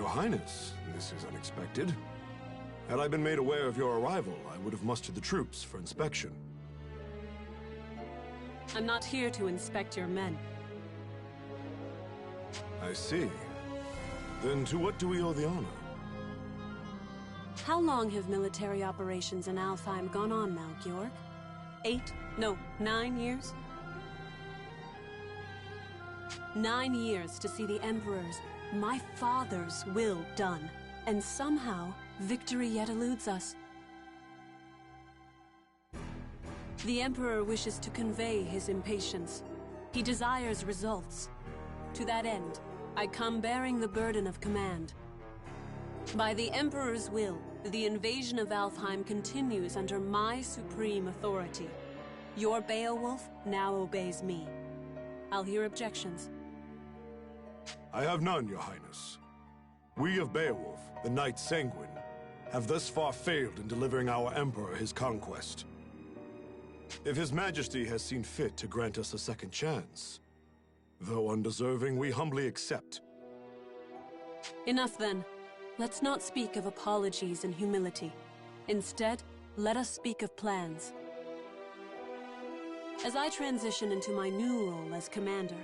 Your Highness, this is unexpected. Had I been made aware of your arrival, I would have mustered the troops for inspection. I'm not here to inspect your men. I see. Then to what do we owe the honor? How long have military operations in Alfheim gone on now, Georg? 8? No, 9 years? 9 years to see the Emperor's, my father's, will done. And somehow, victory yet eludes us. The Emperor wishes to convey his impatience. He desires results. To that end, I come bearing the burden of command. By the Emperor's will, the invasion of Alfheim continues under my supreme authority. Your Beowulf now obeys me. I'll hear objections. I have none, Your Highness. We of Beowulf, the Knight Sanguine, have thus far failed in delivering our Emperor his conquest. If His Majesty has seen fit to grant us a second chance, though undeserving, we humbly accept. Enough then. Let's not speak of apologies and humility. Instead, let us speak of plans. As I transition into my new role as commander,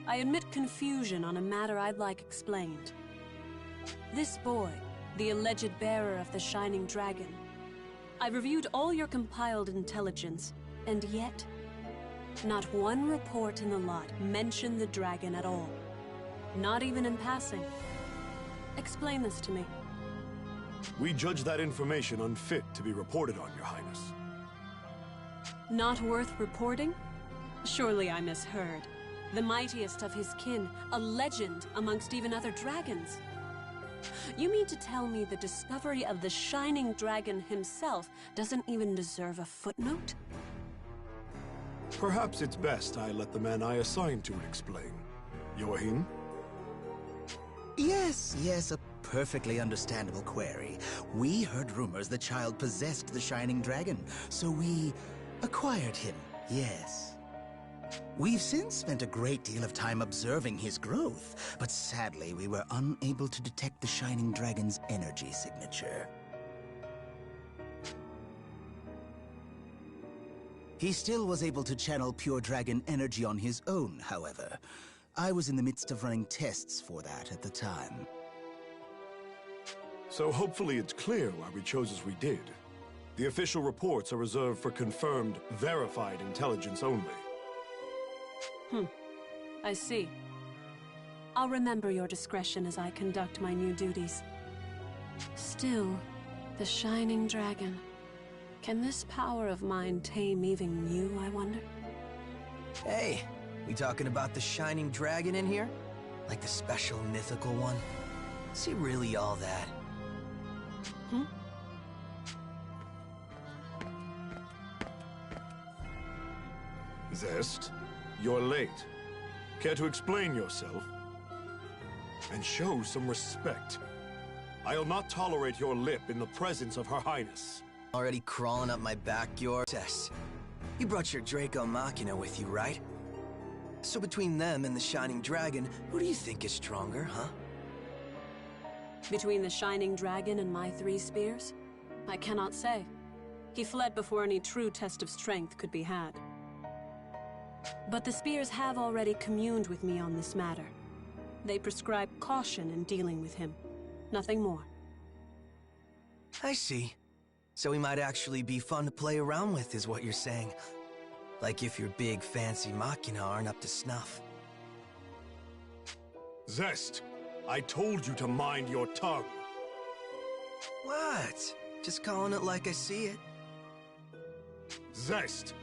I admit confusion on a matter I'd like explained. This boy, the alleged bearer of the Shining Dragon. I've reviewed all your compiled intelligence, and yet, not one report in the lot mentioned the dragon at all. Not even in passing. Explain this to me. We judge that information unfit to be reported on, Your Highness. Not worth reporting? Surely I misheard. The mightiest of his kin, a legend amongst even other dragons. You mean to tell me the discovery of the Shining Dragon himself doesn't even deserve a footnote? Perhaps it's best I let the man I assigned to it explain. Joachim? Yes, a perfectly understandable query. We heard rumors the child possessed the Shining Dragon, so we acquired him, yes. We've since spent a great deal of time observing his growth, but sadly we were unable to detect the Shining Dragon's energy signature. He still was able to channel pure dragon energy on his own, however. I was in the midst of running tests for that at the time. So hopefully it's clear why we chose as we did. The official reports are reserved for confirmed, verified intelligence only. I see. I'll remember your discretion as I conduct my new duties. Still, the Shining Dragon. Can this power of mine tame even you, I wonder? Hey, we talking about the Shining Dragon in here? Like the special mythical one? Is he really all that? Zest, you're late. Care to explain yourself? And show some respect. I'll not tolerate your lip in the presence of Her Highness. Already crawling up my back, your Tess. You brought your Draco Machina with you, right? So between them and the Shining Dragon, who do you think is stronger, huh? Between the Shining Dragon and my 3 spears? I cannot say. He fled before any true test of strength could be had. But the spears have already communed with me on this matter. They prescribe caution in dealing with him. Nothing more. I see. So he might actually be fun to play around with, is what you're saying. Like if your big fancy Machina aren't up to snuff. Zest, I told you to mind your tongue. What? Just calling it like I see it. Zest!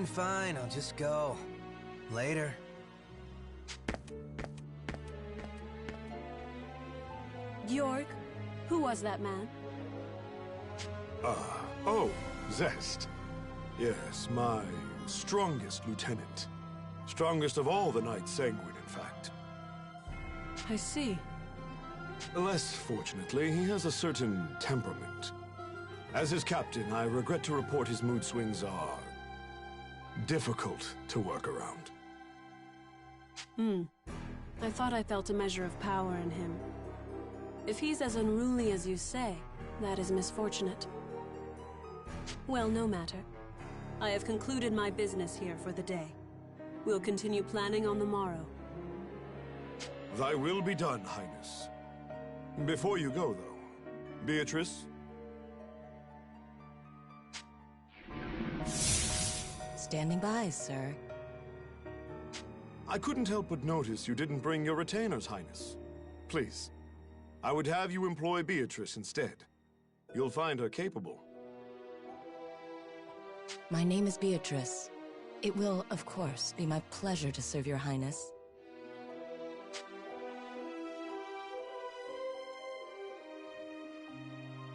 Fine, I'll just go. Later. Georg, who was that man? Oh, Zest. Yes, my strongest lieutenant. Strongest of all the Knights Sanguine, in fact. I see. Less fortunately, he has a certain temperament. As his captain, I regret to report his mood swings are difficult to work around. I I thought I felt a measure of power in him. If he's as unruly as you say, that is misfortunate. Well, no matter. I have concluded my business here for the day. We'll continue planning on the morrow. Thy will be done, Highness. Before you go, though, Beatrice? Standing by, sir. I couldn't help but notice you didn't bring your retainers, Highness. Please, I would have you employ Beatrice instead. You'll find her capable. My name is Beatrice. It will, of course, be my pleasure to serve your highness.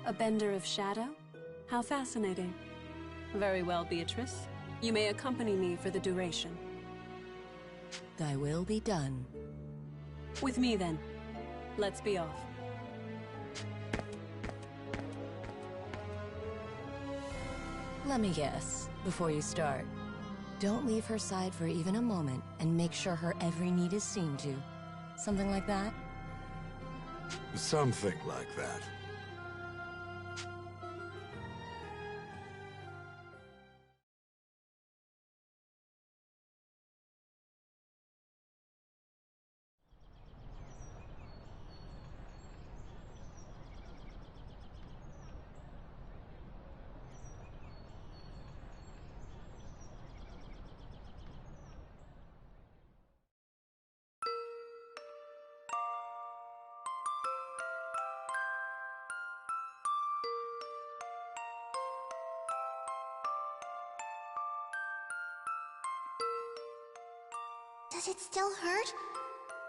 A bender of shadow? How fascinating. Very well, Beatrice. You may accompany me for the duration. Thy will be done. With me, then. Let's be off. Let me guess, before you start. Don't leave her side for even a moment, and make sure her every need is seen to. Something like that? Something like that. Does it still hurt?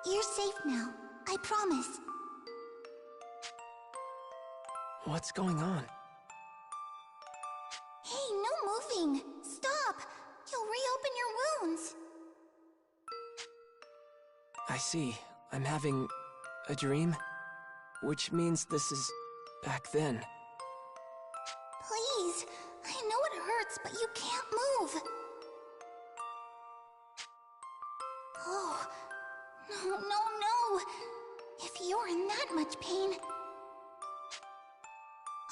You're safe now. I promise. What's going on? Hey, no moving! Stop! You'll reopen your wounds! I see. I'm having a dream? Which means this is back then. Please! I know it hurts, but you can't move! Oh, no! If you're in that much pain...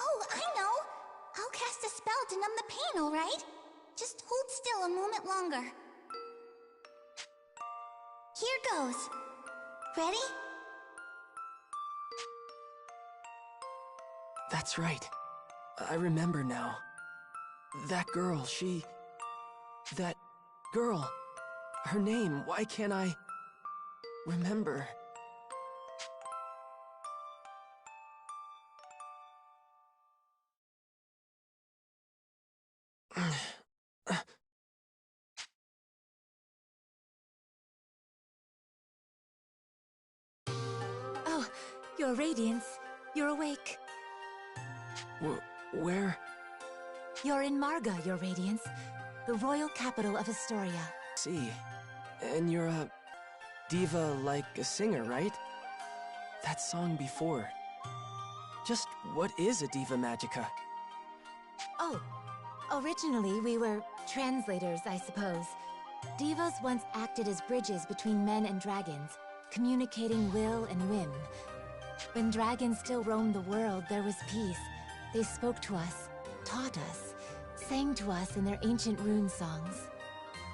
Oh, I know! I'll cast a spell to numb the pain, alright? Just hold still a moment longer. Here goes. Ready? That's right. I remember now. That girl, that girl. Her name, why can't I remember? Oh, Your Radiance. You're awake. Where? You're in Marga, Your Radiance, the royal capital of Astoria. See. And you're a diva like a singer, right? That song before. Just what is a diva magica? Oh, originally we were translators, I suppose. Divas once acted as bridges between men and dragons, communicating will and whim. When dragons still roamed the world, there was peace. They spoke to us, taught us, sang to us in their ancient rune songs.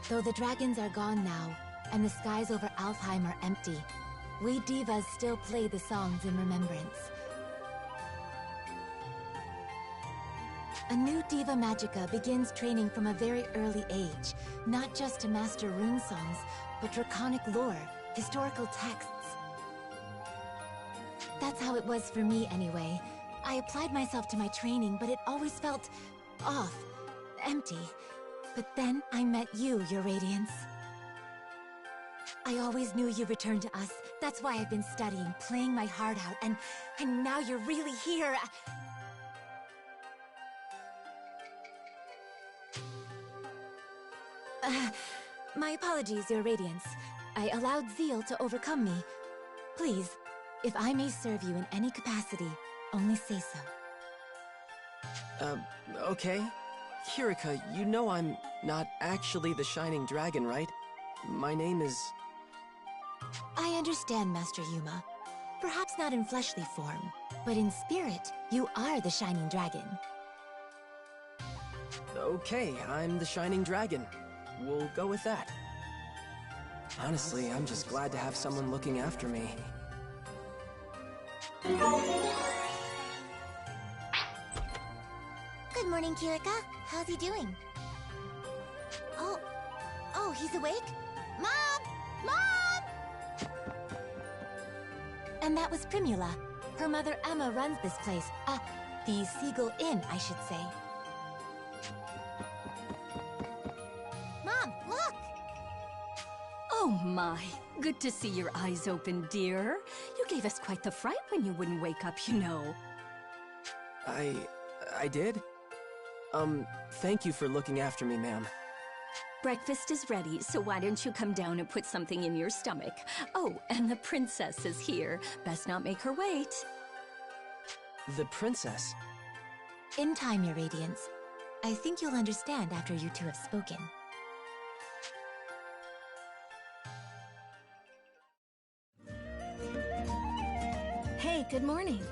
Though the dragons are gone now, and the skies over Alfheim are empty, we divas still play the songs in remembrance. A new diva magica begins training from a very early age, not just to master rune songs, but draconic lore, historical texts. That's how it was for me anyway. I applied myself to my training, but it always felt off, empty. But then I met you, Your Radiance. I always knew you returned to us. That's why I've been studying, playing my heart out, and now you're really here. My apologies, Your Radiance. I allowed zeal to overcome me. Please, if I may serve you in any capacity, only say so. Okay. Kirika, you know I'm not actually the Shining Dragon, right? My name is... I understand, Master Yuma. Perhaps not in fleshly form, but in spirit, you are the Shining Dragon. Okay, I'm the Shining Dragon. We'll go with that. Honestly, I'm just glad to have someone looking after me. Good morning, Kirika. How's he doing? Oh, he's awake? Mom! Mom! And that was Primula. Her mother Emma runs this place. The Seagull Inn, I should say. Mom, look! Oh my, good to see your eyes open, dear. You gave us quite the fright when you wouldn't wake up, you know. I did? Thank you for looking after me, ma'am. Breakfast is ready, so why don't you come down and put something in your stomach? Oh, and the princess is here. Best not make her wait. The princess? In time, Your Radiance. I think you'll understand after you two have spoken. Hey, good morning.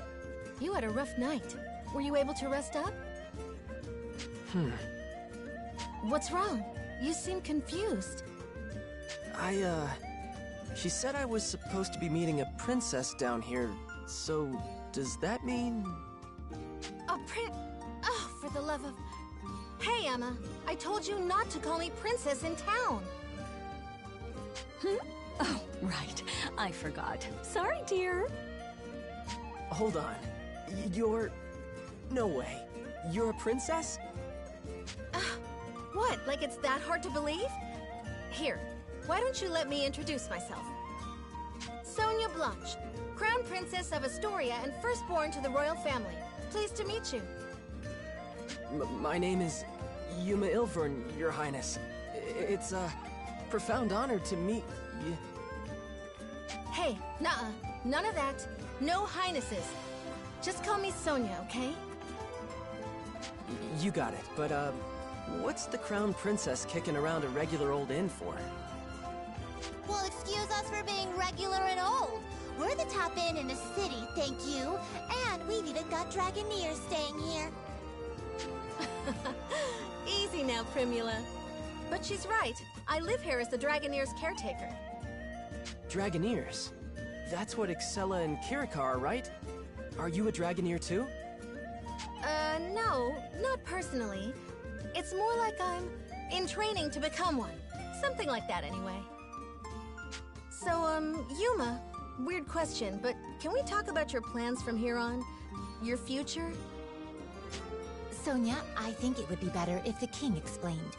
You had a rough night. Were you able to rest up? What's wrong? You seem confused. She said I was supposed to be meeting a princess down here, so does that mean... Oh, for the love of... Hey, Emma, I told you not to call me princess in town. Oh, right. I forgot. Sorry, dear. Hold on. You're... No way. You're a princess? What, like it's that hard to believe? Here, why don't you let me introduce myself? Sonia Blanche, Crown Princess of Astoria and firstborn to the royal family. Pleased to meet you. My name is Yuma Ilvern, Your Highness. It's a profound honor to meet you. Hey, nuh-uh. None of that. No highnesses. Just call me Sonia, okay? You got it, but what's the Crown Princess kicking around a regular old inn for? Well, excuse us for being regular and old. We're the top inn in the city, thank you. And we've even got Dragoneers staying here. Easy now, Primula. But she's right. I live here as the Dragoneer's caretaker. Dragoneers? That's what Excella and Kirika are, right? Are you a Dragoneer too? No, not personally. It's more like I'm in training to become one. Something like that, anyway. So, Yuma, weird question, but can we talk about your plans from here on? Your future? Sonia, I think it would be better if the king explained.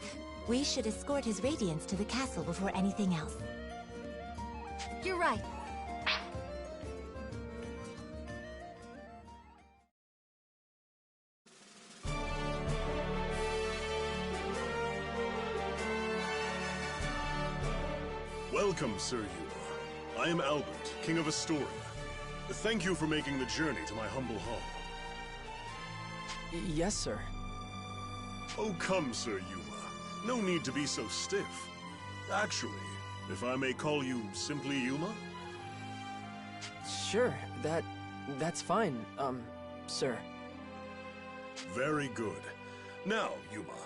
We should escort his radiance to the castle before anything else. You're right. Welcome, Sir Yuma. I am Albert, King of Astoria. Thank you for making the journey to my humble hall. Yes, sir. Oh, come, Sir Yuma. No need to be so stiff. Actually, if I may call you simply Yuma? Sure, that's fine, sir. Very good. Now, Yuma,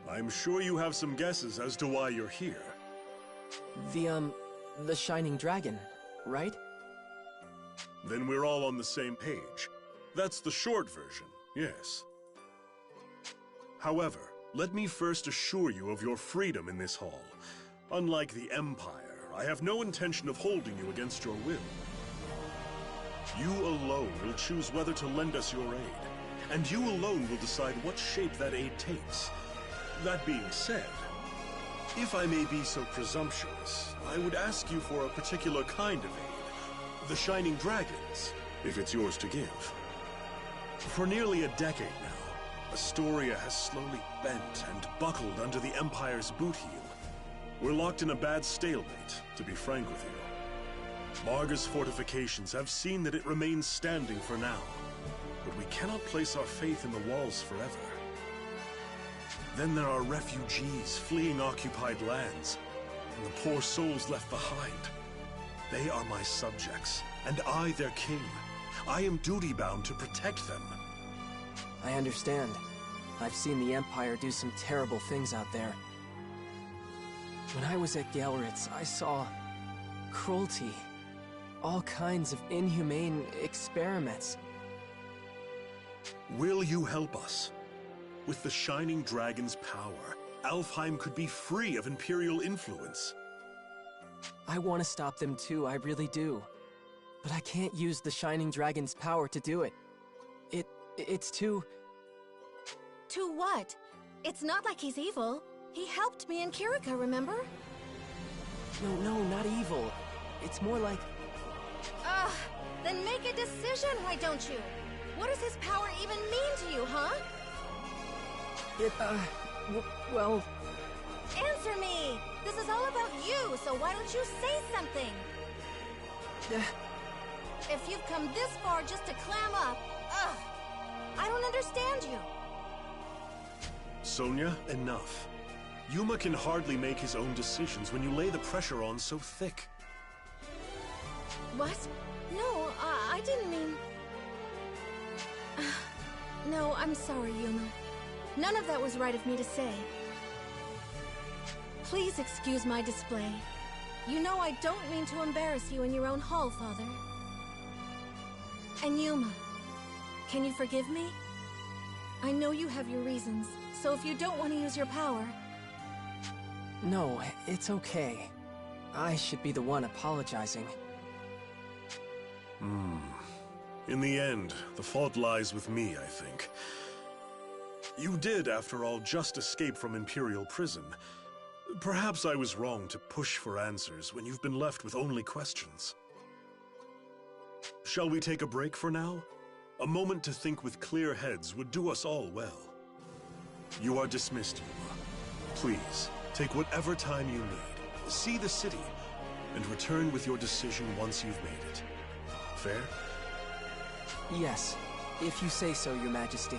I'm sure you have some guesses as to why you're here. The Shining Dragon, right? Then we're all on the same page. That's the short version, yes. However, let me first assure you of your freedom in this hall. Unlike the Empire, I have no intention of holding you against your will. You alone will choose whether to lend us your aid, and you alone will decide what shape that aid takes. That being said, if I may be so presumptuous, I would ask you for a particular kind of aid. The Shining Dragons, if it's yours to give. For nearly a decade now, Astoria has slowly bent and buckled under the Empire's boot heel. We're locked in a bad stalemate, to be frank with you. Marga's fortifications have seen that it remains standing for now, but we cannot place our faith in the walls forever. Then there are refugees fleeing occupied lands, and the poor souls left behind. They are my subjects, and I their king. I am duty-bound to protect them. I understand. I've seen the Empire do some terrible things out there. When I was at Gelritz, I saw cruelty. All kinds of inhumane experiments. Will you help us? With the Shining Dragon's power, Alfheim could be free of Imperial influence. I want to stop them too, I really do. But I can't use the Shining Dragon's power to do it. It's too... To what? It's not like he's evil. He helped me in Kirika, remember? No, not evil. It's more like... Ugh! Then make a decision, why don't you? What does his power even mean to you, huh? Well... Answer me! This is all about you, so why don't you say something? If you've come this far just to clam up, ugh! I don't understand you. Sonia, enough. Yuma can hardly make his own decisions when you lay the pressure on so thick. What? No, I didn't mean... No, I'm sorry, Yuma. None of that was right of me to say. Please excuse my display. You know I don't mean to embarrass you in your own hall, Father. And Yuma, can you forgive me? I know you have your reasons, so if you don't want to use your power... No, it's okay. I should be the one apologizing. In the end, the fault lies with me, I think. You did, after all, just escape from Imperial prison. Perhaps I was wrong to push for answers when you've been left with only questions. Shall we take a break for now? A moment to think with clear heads would do us all well. You are dismissed, Yuma. Please, take whatever time you need. See the city, and return with your decision once you've made it. Fair? Yes, if you say so, Your Majesty.